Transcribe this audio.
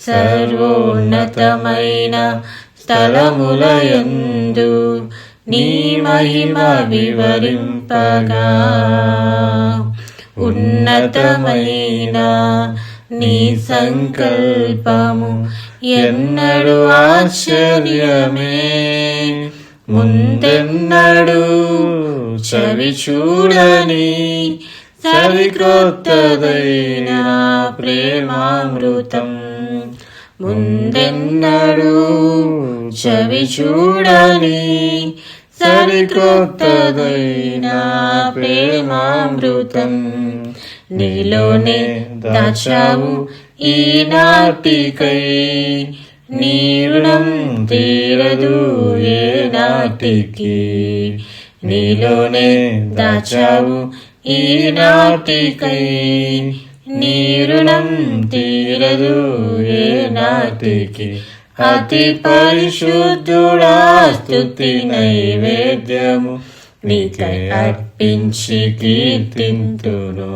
సర్వోన్నతమైన స్థలములయందు నీ మహిమ వివరింపగా ఉన్నతమైన నీ సంకల్పము ఎన్నడు ఆశ్చర్యమే ముందెన్నడు చవి చూడని సరికొత్తదైన ప్రేమామృతం ముందెన్నడు చవి చూడని సరికొత్తదైన ప్రేమామృతం నీలోనే దాచావు ఈనాటికై నీ రుణం తీరదు ఏ నాటికి నీలోనే దాచావు ఈనాటికై నీ రుణం తీరదు ఏ నాటికి అతి పరిశుద్ధుడా స్తుతి నైవేద్యము నీకై అర్పించి కీర్తింతును